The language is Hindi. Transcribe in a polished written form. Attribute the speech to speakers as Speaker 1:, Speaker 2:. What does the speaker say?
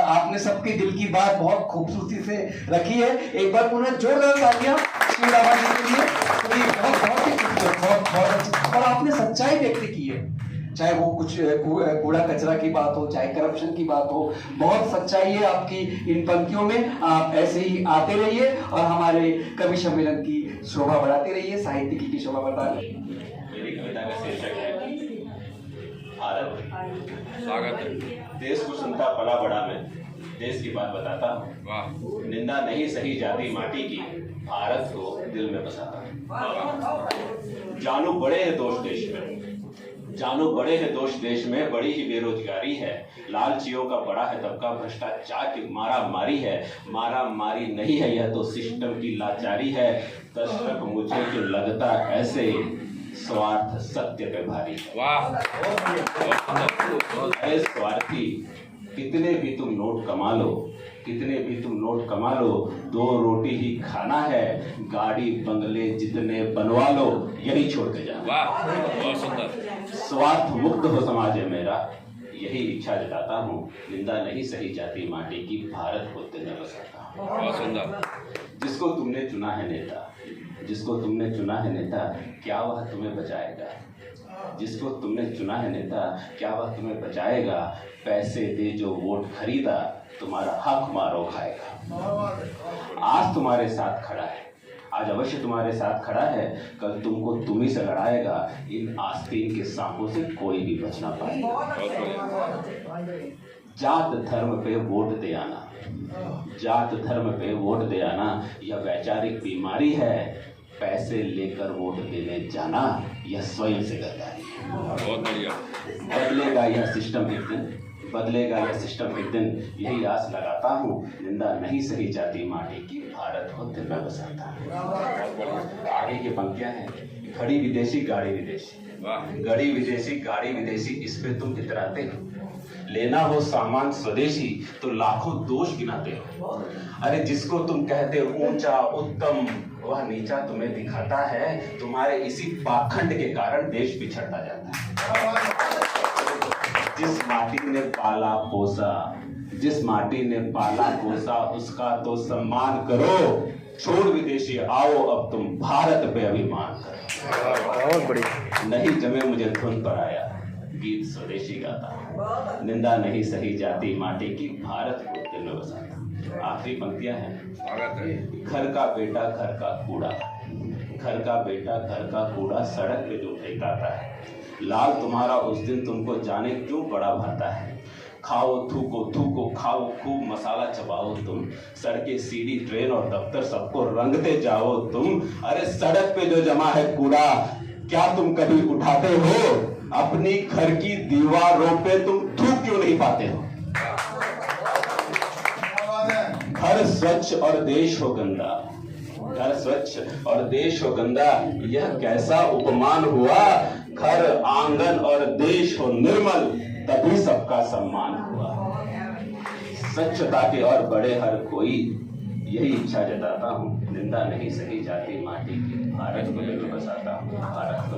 Speaker 1: आपने सबके दिल की बात बहुत खूबसूरती से रखी है। एक बार पुनः जोरदार तालियां श्री रामा जी के लिए। तो ये बहुत ही खूबसूरत, बहुत अच्छी, और आपने सच्चाई व्यक्त की है, चाहे वो कुछ कूड़ा कचरा की बात हो, चाहे करप्शन की बात हो, बहुत सच्चाई है आपकी इन पंक्तियों में। आप ऐसे ही आते रहिए और हमारे कवि सम्मेलन की शोभा बढ़ाते रहिए, साहित्यिकी की शोभा बढ़ाते रहिए।
Speaker 2: मेरी कविता का शीर्षक है भारत।
Speaker 3: स्वागत है।
Speaker 2: देश को सुनता पला बड़ा मैं, देश की बात बताता हूँ। निंदा नहीं सही जाती माटी की, भारत को दिल में बसाता हूँ। जानू बड़े हैं दोष देश में, जानू बड़े हैं दोष देश में, बड़ी ही बेरोजगारी है। लालचियों का बड़ा है दबका, भ्रष्टाचार की मारा मारी है। मारा मारी नहीं है यह तो सिस्टम की लाचारी है। दर्शक मुझे जो लगता ऐसे, स्वार्थ सत्य पे भारी है।
Speaker 3: वाह,
Speaker 2: अरे स्वार्थी, कितने भी तुम नोट कमा लो, कितने भी तुम नोट कमा लो, 2 रोटी ही खाना है। गाड़ी बंगले जितने बनवा लो, यही छोड़ के जाना।
Speaker 3: वाह, बहुत सुंदर।
Speaker 2: स्वार्थ मुक्त हो समाज है मेरा, यही इच्छा जताता हूँ। निंदा नहीं सही जाती माटी की, भारत को दिल में बसाता हूँ।
Speaker 3: बहुत सुंदर।
Speaker 2: जिसको तुमने चुना है नेता, जिसको तुमने चुना है नेता, क्या वह तुम्हें बचाएगा? जिसको तुमने चुना है नेता, क्या वह तुम्हें बचाएगा? पैसे दे जो वोट खरीदा, तुम्हारा हक मारो खाएगा। आज तुम्हारे साथ खड़ा है, आज अवश्य तुम्हारे साथ खड़ा है, कल तुमको तुम ही से लड़ाएगा। इन आस्तीन के सांपों से कोई भी बच ना पाएगा। जात धर्म पे वोट दे आना, जात धर्म पे वोट दे आना, यह वैचारिक बीमारी है। पैसे लेकर वोट देने जाना, यह स्वयं से गद्दारी है।
Speaker 3: बहुत बढ़िया।
Speaker 2: बदलेगा यह सिस्टम एक दिन, बदलेगा यह सिस्टम एक दिन, यही आस लगाता हूँ। निंदा नहीं सही जाती माटी की, भारत को दिल में बसाता हूँ। आगे की पंक्तियां हैं, घड़ी विदेशी गाड़ी विदेशी, घड़ी विदेशी गाड़ी विदेशी, इस पे तुम इतराते हो। लेना हो सामान स्वदेशी तो लाखों दोष गिनाते हो। अरे जिसको तुम कहते हो ऊंचा उत्तम, वह नीचा तुम्हें दिखाता है। तुम्हारे इसी पाखंड के कारण देश पिछड़ता जाता है। जिस माटी ने पाला पोसा, जिस माटी ने पाला पोसा, उसका तो सम्मान करो। छोड़ विदेशी, आओ अब तुम भारत पे अभिमान करो।
Speaker 1: बहुत बढ़िया।
Speaker 2: नहीं जमे मुझे धुन पर आया, गीत स्वदेशी गाता हूँ। निंदा नहीं सही जाती माटी की, भारत को दिल में बसाता हूँ। आखिरी पंक्तियां हैं।
Speaker 3: स्वागत है।
Speaker 2: घर का बेटा घर का कूड़ा, घर का बेटा घर का कूड़ा, सड़क पे जो फेंकाता है। लाल तुम्हारा उस दिन तुमको जाने क्यों बड़ा भाता है। खाओ थूको थूको खाओ, खूब मसाला चबाओ तुम। सड़कें सीढ़ी ट्रेन और दफ्तर सबको रंगते जाओ तुम। अरे सड़क पे जो जमा है कूड़ा, क्या तुम कभी उठाते हो? अपनी घर की दीवारों पे तुम थूक क्यों नहीं पाते हो? घर स्वच्छ और देश हो गंदा, घर स्वच्छ और देश हो गंदा, यह कैसा उपमान हुआ। घर आंगन और देश हो निर्मल, तभी सबका सम्मान हुआ। स्वच्छता के और बड़े हर कोई, यही इच्छा जताता हूँ। निंदा नहीं सही जाती माटी की, भारत को दिल में बसाता हूँ। भारत को